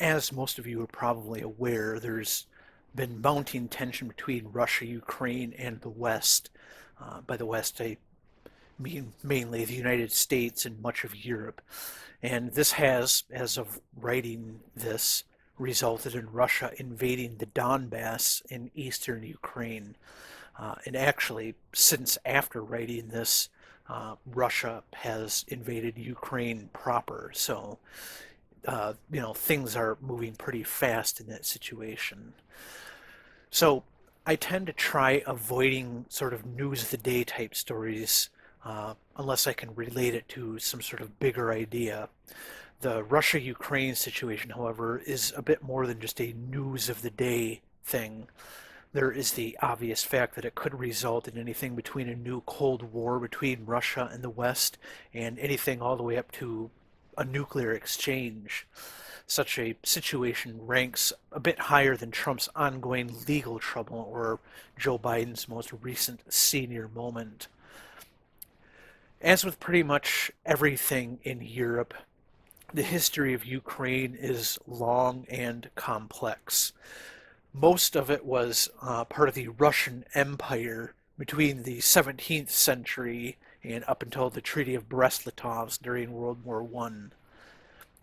As most of you are probably aware, there's been mounting tension between Russia, Ukraine, and the West. By the West, I mean mainly the United States and much of Europe. And this has, as of writing this, resulted in Russia invading the Donbass in eastern Ukraine. And actually, since after writing this, Russia has invaded Ukraine proper. So things are moving pretty fast in that situation. So I tend to try avoiding sort of news of the day type stories unless I can relate it to some sort of bigger idea. The Russia-Ukraine situation, however, is a bit more than just a news of the day thing. There is the obvious fact that it could result in anything between a new Cold War between Russia and the West and anything all the way up to a nuclear exchange. Such a situation ranks a bit higher than Trump's ongoing legal trouble or Joe Biden's most recent senior moment. As with pretty much everything in Europe, the history of Ukraine is long and complex. Most of it was part of the Russian Empire between the 17th century and up until the Treaty of Brest-Litovsk during World War I.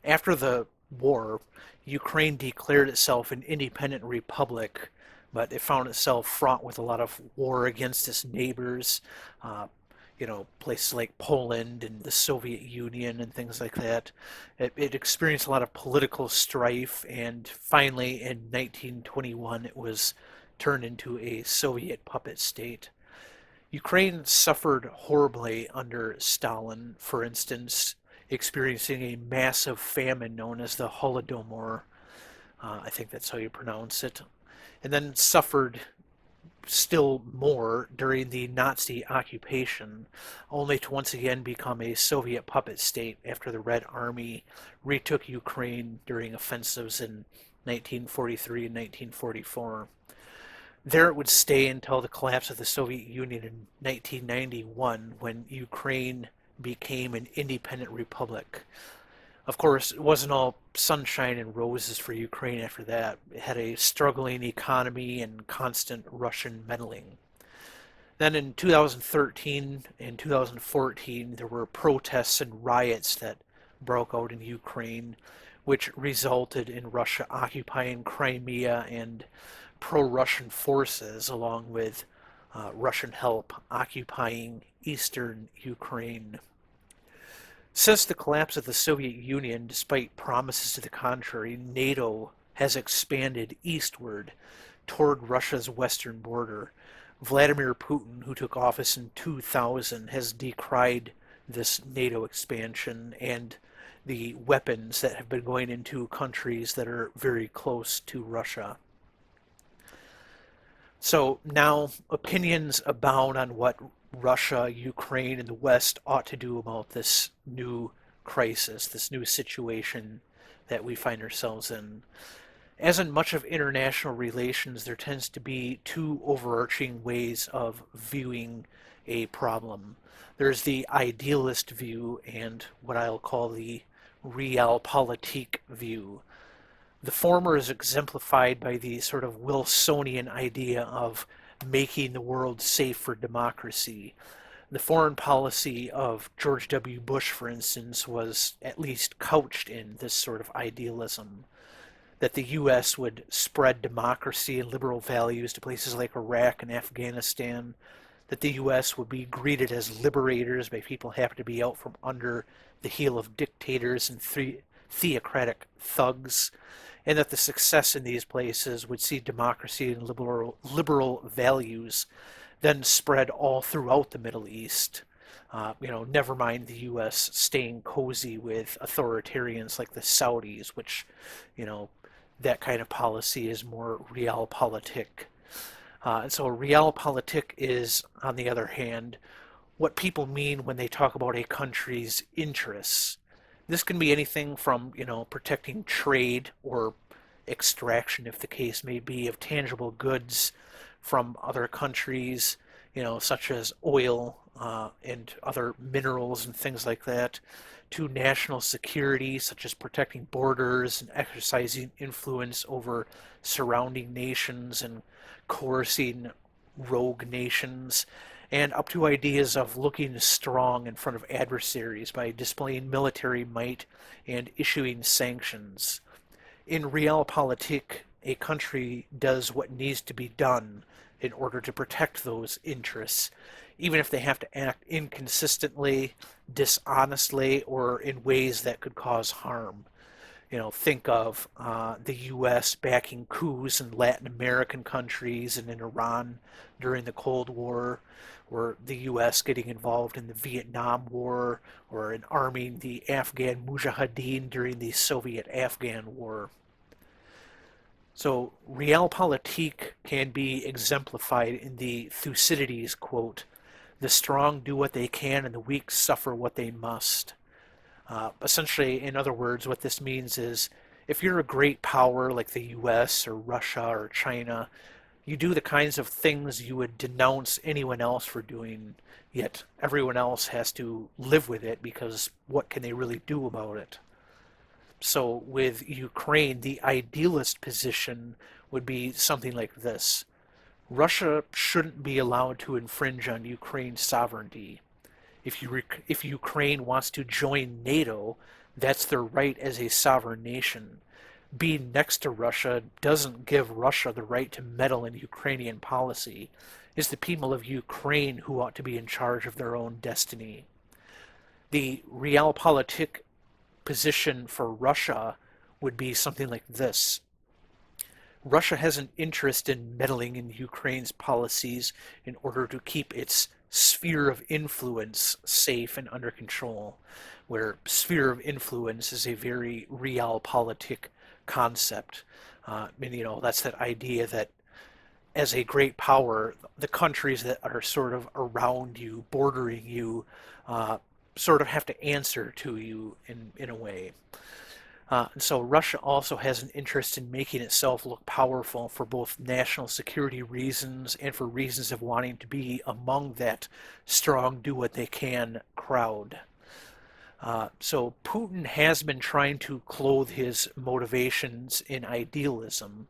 After the war, Ukraine declared itself an independent republic, but it found itself fraught with a lot of war against its neighbors, uh, places like Poland and the Soviet Union and things like that. It experienced a lot of political strife, and finally in 1921 it was turned into a Soviet puppet state. Ukraine suffered horribly under Stalin, for instance, experiencing a massive famine known as the Holodomor. I think that's how you pronounce it. And then suffered still more during the Nazi occupation, only to once again become a Soviet puppet state after the Red Army retook Ukraine during offensives in 1943 and 1944. There it would stay until the collapse of the Soviet Union in 1991, when Ukraine became an independent republic. Of course, it wasn't all sunshine and roses for Ukraine after that. It had a struggling economy and constant Russian meddling. Then in 2013 and 2014, there were protests and riots that broke out in Ukraine, which resulted in Russia occupying Crimea and pro-Russian forces, along with Russian help, occupying eastern Ukraine. Since the collapse of the Soviet Union, despite promises to the contrary, NATO has expanded eastward toward Russia's western border. Vladimir Putin, who took office in 2000, has decried this NATO expansion and the weapons that have been going into countries that are very close to Russia. So now opinions abound on what Russia, Ukraine, and the West ought to do about this new crisis, this new situation that we find ourselves in. As in much of international relations, there tends to be two overarching ways of viewing a problem. There's the idealist view and what I'll call the Realpolitik view. The former is exemplified by the sort of Wilsonian idea of making the world safe for democracy. The foreign policy of George W. Bush, for instance, was at least couched in this sort of idealism, that the U.S. would spread democracy and liberal values to places like Iraq and Afghanistan, that the U.S. would be greeted as liberators by people who happen to be out from under the heel of dictators and theocratic thugs, and that the success in these places would see democracy and liberal values then spread all throughout the Middle East. Never mind the U.S. staying cozy with authoritarians like the Saudis, which, that kind of policy is more realpolitik. And so realpolitik is, on the other hand, what people mean when they talk about a country's interests. This can be anything from, protecting trade or extraction, if the case may be, of tangible goods from other countries, such as oil and other minerals and things like that, to national security, such as protecting borders and exercising influence over surrounding nations and coercing rogue nations, and up to ideas of looking strong in front of adversaries by displaying military might and issuing sanctions. In Realpolitik, a country does what needs to be done in order to protect those interests, even if they have to act inconsistently, dishonestly, or in ways that could cause harm. Think of the U.S. backing coups in Latin American countries and in Iran during the Cold War, or the U.S. getting involved in the Vietnam War, or in arming the Afghan Mujahideen during the Soviet-Afghan War. So Realpolitik can be exemplified in the Thucydides quote, "The strong do what they can and the weak suffer what they must." Essentially, in other words, what this means is if you're a great power like the US or Russia or China, you do the kinds of things you would denounce anyone else for doing, yet everyone else has to live with it because what can they really do about it? So with Ukraine, the idealist position would be something like this. Russia shouldn't be allowed to infringe on Ukraine's sovereignty. If Ukraine wants to join NATO, that's their right as a sovereign nation. Being next to Russia doesn't give Russia the right to meddle in Ukrainian policy. It's the people of Ukraine who ought to be in charge of their own destiny. The realpolitik position for Russia would be something like this. Russia has an interest in meddling in Ukraine's policies in order to keep its sphere of influence safe and under control, where sphere of influence is a very realpolitik concept. That's that idea that as a great power, the countries that are sort of around you, bordering you, sort of have to answer to you in a way. And so Russia also has an interest in making itself look powerful for both national security reasons and for reasons of wanting to be among that strong, do what they can crowd. So Putin has been trying to clothe his motivations in idealism,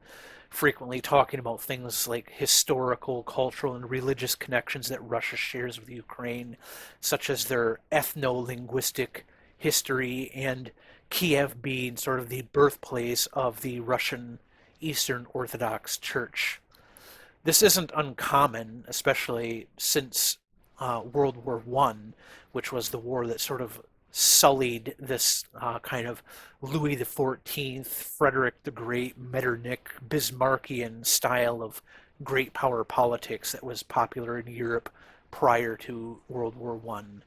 frequently talking about things like historical, cultural, and religious connections that Russia shares with Ukraine, such as their ethno-linguistic history and Kiev being sort of the birthplace of the Russian Eastern Orthodox Church. This isn't uncommon, especially since World War I, which was the war that sort of sullied this kind of Louis XIV, Frederick the Great, Metternich, Bismarckian style of great power politics that was popular in Europe prior to World War One.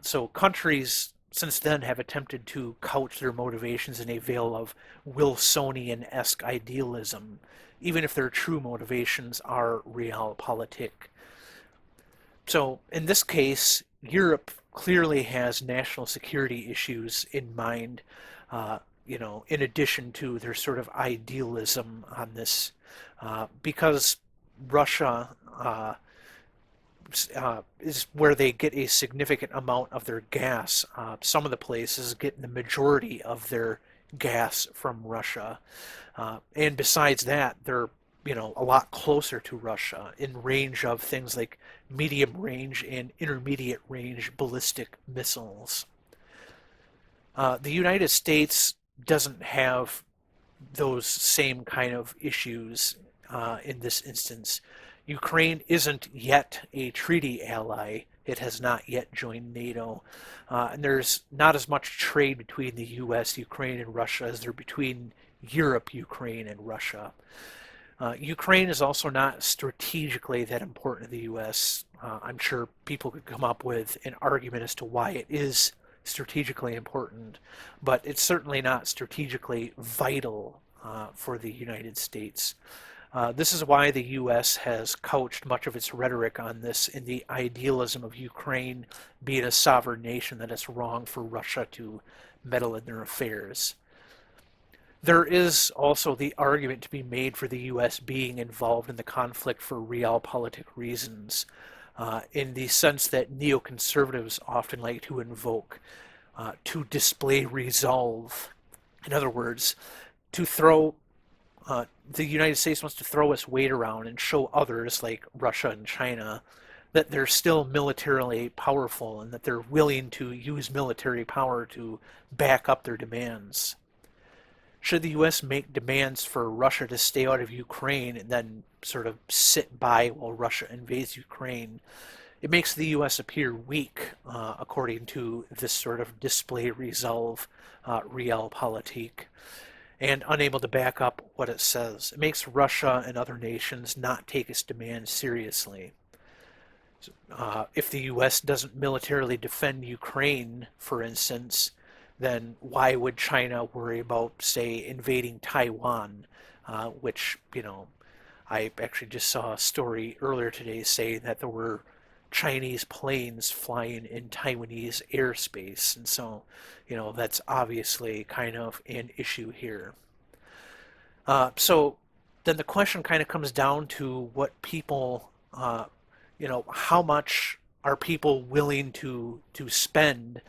So countries since then have attempted to couch their motivations in a veil of Wilsonian-esque idealism, even if their true motivations are realpolitik. So in this case, Europe clearly has national security issues in mind, in addition to their sort of idealism on this, because Russia is where they get a significant amount of their gas. Some of the places get the majority of their gas from Russia. And besides that, they're a lot closer to Russia in range of things like medium range and intermediate range ballistic missiles. The United States doesn't have those same kind of issues in this instance. Ukraine isn't yet a treaty ally. It has not yet joined NATO. And there's not as much trade between the US, Ukraine, and Russia as there between Europe, Ukraine, and Russia. Ukraine is also not strategically that important to the U.S. I'm sure people could come up with an argument as to why it is strategically important, but it's certainly not strategically vital for the United States. This is why the U.S. has couched much of its rhetoric on this in the idealism of Ukraine being a sovereign nation, that it's wrong for Russia to meddle in their affairs. There is also the argument to be made for the U.S. being involved in the conflict for realpolitik reasons, in the sense that neoconservatives often like to invoke. to display resolve. In other words, to throw the United States wants to throw its weight around and show others, like Russia and China, that they're still militarily powerful and that they're willing to use military power to back up their demands. Should the U.S. make demands for Russia to stay out of Ukraine and then sort of sit by while Russia invades Ukraine, it makes the U.S. appear weak, according to this sort of display resolve realpolitik, and unable to back up what it says. It makes Russia and other nations not take its demands seriously. If the U.S. doesn't militarily defend Ukraine, for instance, then why would China worry about, say, invading Taiwan, which, I actually just saw a story earlier today saying that there were Chinese planes flying in Taiwanese airspace. And so, that's obviously kind of an issue here. So then the question kind of comes down to what people, how much are people willing to spend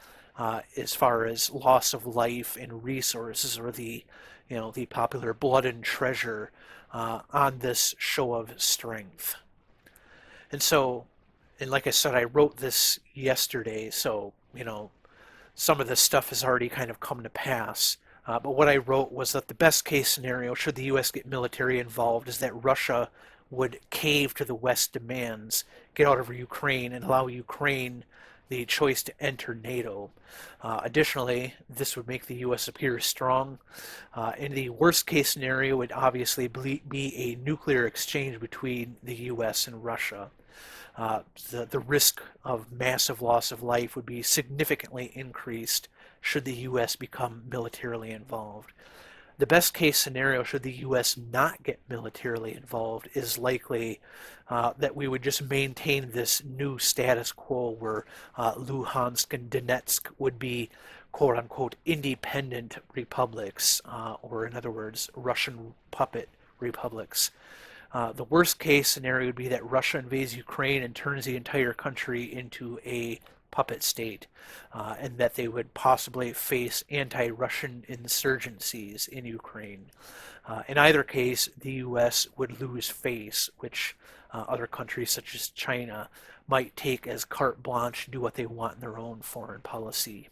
as far as loss of life and resources, or the popular blood and treasure on this show of strength. And like I said, I wrote this yesterday, so some of this stuff has already kind of come to pass. But what I wrote was that the best case scenario, should the U.S. get military involved, is that Russia would cave to the West's demands, get out of Ukraine, and allow Ukraine the choice to enter NATO. Additionally, this would make the U.S. appear strong. In the worst case scenario, it would obviously be a nuclear exchange between the U.S. and Russia. The risk of massive loss of life would be significantly increased should the U.S. become militarily involved. The best case scenario, should the U.S. not get militarily involved, is likely that we would just maintain this new status quo where Luhansk and Donetsk would be quote unquote independent republics, or in other words, Russian puppet republics. The worst case scenario would be that Russia invades Ukraine and turns the entire country into a puppet state, and that they would possibly face anti-Russian insurgencies in Ukraine. In either case, the U.S. would lose face, which other countries such as China might take as carte blanche to do what they want in their own foreign policy.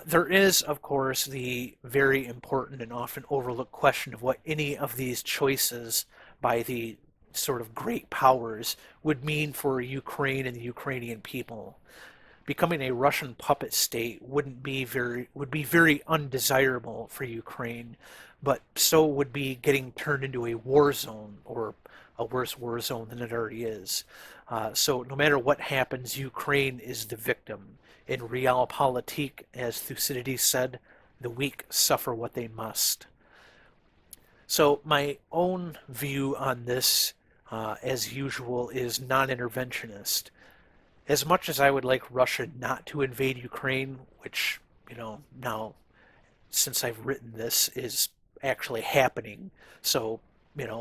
There is, of course, the very important and often overlooked question of what any of these choices by the sort of great powers would mean for Ukraine and the Ukrainian people. Becoming a Russian puppet state would be very undesirable for Ukraine, but so would be getting turned into a war zone, or a worse war zone than it already is. So no matter what happens, Ukraine is the victim. In Realpolitik, as Thucydides said, the weak suffer what they must. So my own view on this, as usual, is non-interventionist. As much as I would like Russia not to invade Ukraine, which, now, since I've written this, is actually happening, so,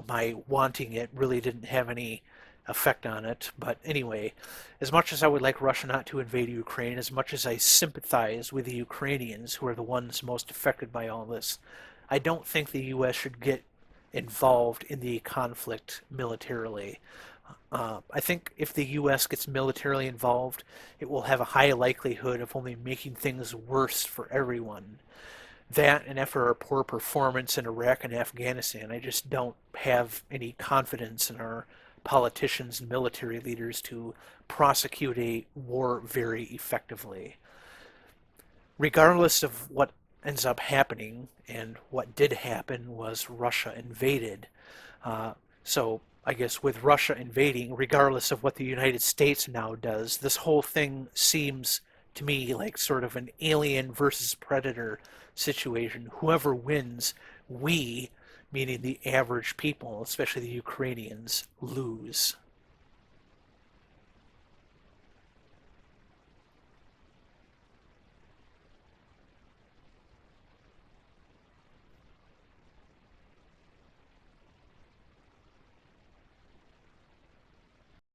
my wanting it really didn't have any effect on it. But anyway, as much as I would like Russia not to invade Ukraine, as much as I sympathize with the Ukrainians, who are the ones most affected by all this, I don't think the U.S. should get involved in the conflict militarily. I think if the U.S. gets militarily involved, it will have a high likelihood of only making things worse for everyone. That, and after our poor performance in Iraq and Afghanistan, I just don't have any confidence in our politicians and military leaders to prosecute a war very effectively. Regardless of what ends up happening, and what did happen was Russia invaded. So I guess with Russia invading, regardless of what the United States now does, this whole thing seems to me like sort of an alien versus predator situation. Whoever wins, we, meaning the average people, especially the Ukrainians, lose.